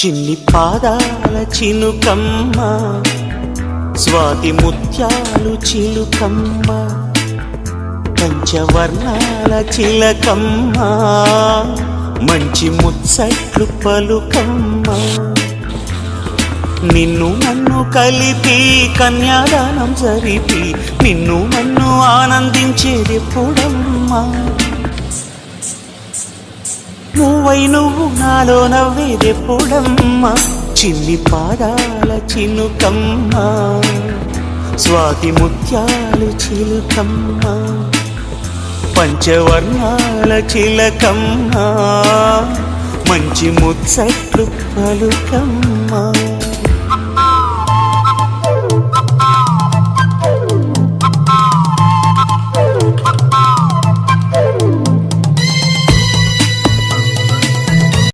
చిన్ని పాదాల చినుకమ్మ, స్వాతి ముత్యాలు చిలుకమ్మ, పంచవర్ణాల చిలకమ్మ, మంచి ముచ్చట్లు పలుకమ్మ. నిన్ను నన్ను కలిపి కన్యాదానం జరిపి నిన్ను నన్ను ఆనందించేదెప్పుడమ్మా? నువ్వై నువ్వు నాలో నవ్వేదెప్పుడమ్మా? చిన్ని పాదాల చినుకమ్మ, స్వాతి ముత్యాలు చిలుకమ్మ, పంచవర్ణాల చిలకమ్మ, మంచి ముచ్చట్లు పలుకమ్మ.